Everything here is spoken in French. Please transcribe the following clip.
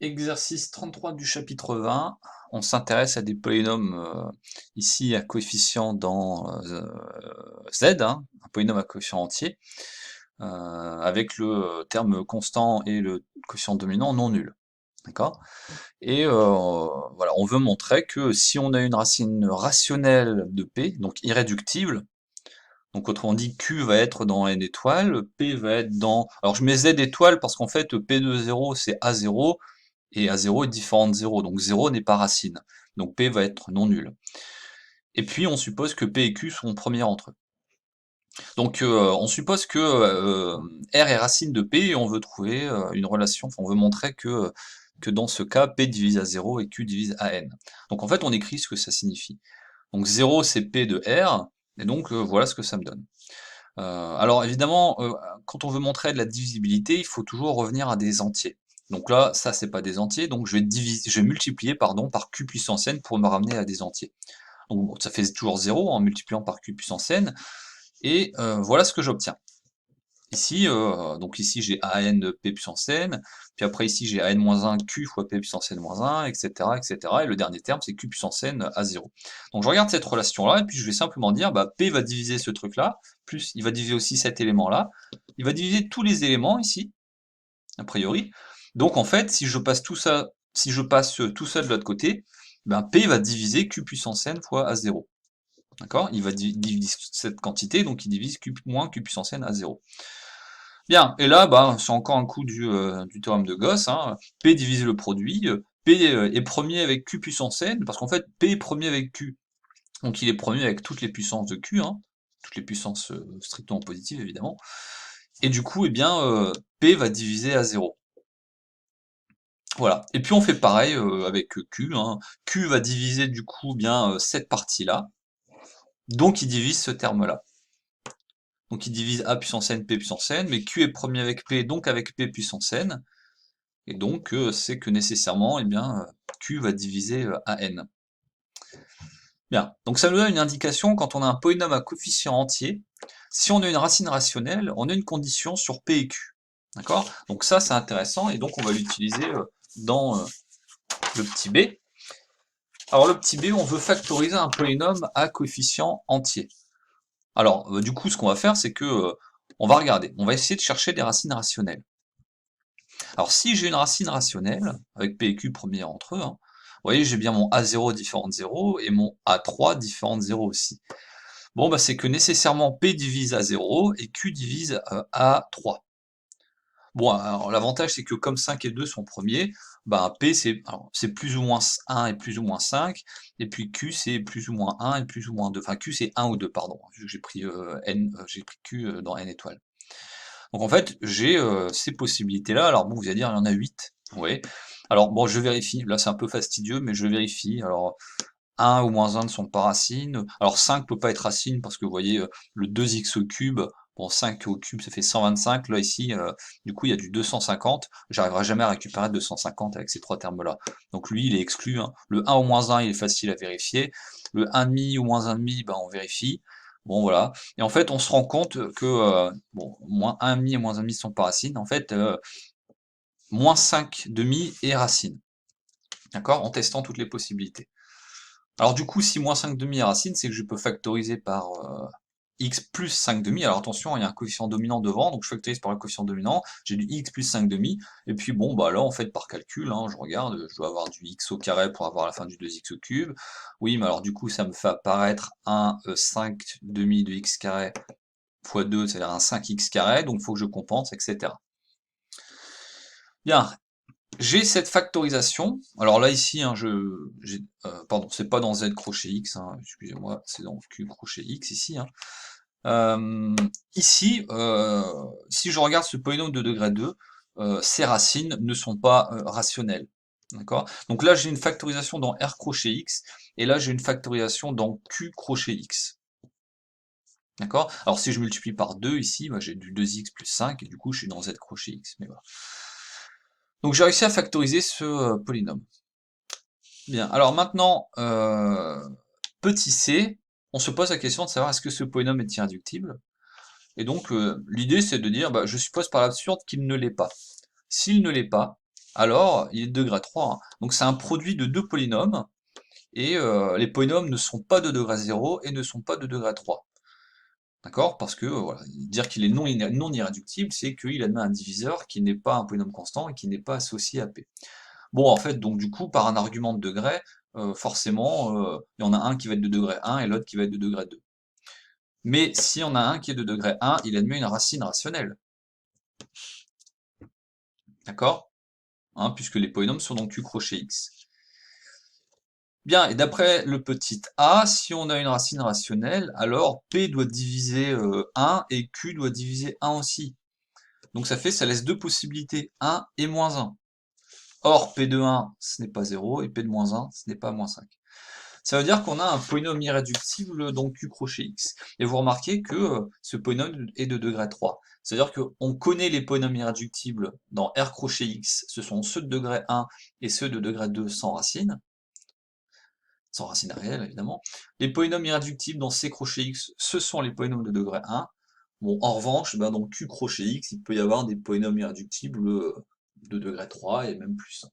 Exercice 33 du chapitre 20, on s'intéresse à des polynômes ici à coefficient dans z, hein, un polynôme à coefficient entier, avec le terme constant et le quotient dominant non nul. D'accord? Et voilà, on veut montrer que si on a une racine rationnelle de p, donc irréductible, donc autrement dit q va être dans n étoiles, p va être dans... Alors je mets z étoile parce qu'en fait p de 0 c'est a0, et A0 est différent de 0, donc 0 n'est pas racine. Donc P va être non nul. Et puis on suppose que P et Q sont premiers entre eux. Donc on suppose que R est racine de P et on veut trouver une relation, enfin on veut montrer que dans ce cas, P divise à 0 et Q divise à N. Donc en fait on écrit ce que ça signifie. Donc 0 c'est P de R, et donc voilà ce que ça me donne. Alors évidemment, quand on veut montrer de la divisibilité, il faut toujours revenir à des entiers. Donc là, ça c'est pas des entiers, donc je vais multiplier pardon, par q puissance n pour me ramener à des entiers. Donc bon, ça fait toujours 0 en multipliant par q puissance n, et voilà ce que j'obtiens. Ici, donc ici j'ai an de p puissance n, puis après ici j'ai an-1 q fois p puissance n-1, etc., etc., et le dernier terme c'est q puissance n à 0. Donc je regarde cette relation-là, et puis je vais simplement dire, bah, p va diviser ce truc-là, plus il va diviser aussi cet élément-là, il va diviser tous les éléments ici, a priori. Donc en fait, si je passe tout ça, si je passe tout ça de l'autre côté, ben p va diviser q puissance n fois a0. D'accord? Il va diviser cette quantité, donc il divise q moins q puissance n à 0. Bien, et là, bah, c'est encore un coup du théorème de Gauss, hein. P divise le produit, P est premier avec Q puissance n, parce qu'en fait, P est premier avec Q, donc il est premier avec toutes les puissances de Q, hein, toutes les puissances strictement positives, évidemment, et du coup, eh bien, P va diviser à 0. Voilà, et puis on fait pareil avec Q, hein. Q va diviser du coup bien cette partie-là, donc il divise ce terme-là. Donc il divise A puissance n, P puissance n, mais Q est premier avec P, donc avec P puissance n, et donc c'est que nécessairement, eh bien, Q va diviser à n. Bien, donc ça nous donne une indication quand on a un polynôme à coefficient entier. Si on a une racine rationnelle, on a une condition sur P et Q. D'accord? Donc ça, c'est intéressant, et donc on va l'utiliser dans le petit b. Alors le petit b, on veut factoriser un polynôme à coefficient entier. Alors, du coup, ce qu'on va faire, c'est que on va regarder, on va essayer de chercher des racines rationnelles. Alors si j'ai une racine rationnelle, avec P et Q premiers entre eux, hein, vous voyez, j'ai bien mon A0 différent de 0 et mon A3 différent de 0 aussi. Bon, bah c'est que nécessairement P divise A0 et Q divise A3. Bon, alors l'avantage c'est que comme 5 et 2 sont premiers, bah P c'est plus ou moins 1 et plus ou moins 5, et puis Q c'est plus ou moins 1 et plus ou moins 2. Enfin Q c'est 1 ou 2, pardon, j'ai pris j'ai pris Q dans n étoiles. Donc en fait, j'ai ces possibilités-là. Alors bon, vous allez dire, il y en a 8. Oui. Alors bon, je vérifie. Là, c'est un peu fastidieux, mais je vérifie. Alors, 1 ou moins 1 ne sont pas racines. Alors 5 peut pas être racine parce que vous voyez, le 2x au cube, bon 5 au cube ça fait 125. Là ici, du coup, il y a du 250. J'arriverai jamais à récupérer 250 avec ces trois termes-là. Donc lui, il est exclu, hein. Le 1 au moins 1, il est facile à vérifier. Le 1,5 ou moins 1,5, ben, on vérifie. Bon voilà. Et en fait, on se rend compte que bon, moins 1,5 et moins 1,5 sont pas racines. En fait, moins 5 demi est racine. D'accord? En testant toutes les possibilités. Alors du coup, si moins 5 demi est racine, c'est que je peux factoriser par x plus 5 demi. Alors attention, il y a un coefficient dominant devant, donc je factorise par le coefficient dominant, j'ai du x plus 5 demi, et puis bon, bah là, en fait, par calcul, hein, je regarde, je dois avoir du x au carré pour avoir la fin du 2x au cube. Oui, mais alors du coup, ça me fait apparaître un 5 demi de x carré fois 2, c'est-à-dire un 5x carré, donc il faut que je compense, etc. Bien, j'ai cette factorisation. Alors là ici, hein, pardon, c'est pas dans Z crochet X, hein, excusez-moi, c'est dans Q crochet X ici. Hein. Ici, si je regarde ce polynôme de degré 2, ces racines ne sont pas rationnelles. D'accord? Donc là j'ai une factorisation dans R crochet X, et là j'ai une factorisation dans Q crochet X. D'accord? Alors si je multiplie par 2 ici, bah, j'ai du 2x plus 5, et du coup je suis dans Z crochet X. Mais voilà. Donc j'ai réussi à factoriser ce polynôme. Bien, alors maintenant, petit c, on se pose la question de savoir est-ce que ce polynôme est irréductible. Et donc l'idée c'est de dire, bah, je suppose par l'absurde qu'il ne l'est pas. S'il ne l'est pas, alors il est de degré 3, hein. Donc c'est un produit de deux polynômes, et les polynômes ne sont pas de degré 0 et ne sont pas de degré 3. D'accord? Parce que, voilà, dire qu'il est non irréductible, c'est qu'il admet un diviseur qui n'est pas un polynôme constant et qui n'est pas associé à P. Bon, en fait, donc du coup, par un argument de degré, forcément, il y en a un qui va être de degré 1 et l'autre qui va être de degré 2. Mais si on a un qui est de degré 1, il admet une racine rationnelle. D'accord? Hein, puisque les polynômes sont donc Q crochet X. Bien, et d'après le petit a, si on a une racine rationnelle, alors P doit diviser 1 et Q doit diviser 1 aussi. Donc ça laisse deux possibilités, 1 et moins 1. Or, P de 1, ce n'est pas 0, et P de moins 1, ce n'est pas moins 5. Ça veut dire qu'on a un polynôme irréductible, donc Q crochet X. Et vous remarquez que ce polynôme est de degré 3. C'est-à-dire qu'on connaît les polynômes irréductibles dans R crochet X, ce sont ceux de degré 1 et ceux de degré 2 sans racine réelle évidemment. Les polynômes irréductibles dans C crochet X, ce sont les polynômes de degré 1. Bon, en revanche, dans Q crochet X, il peut y avoir des polynômes irréductibles de degré 3 et même plus.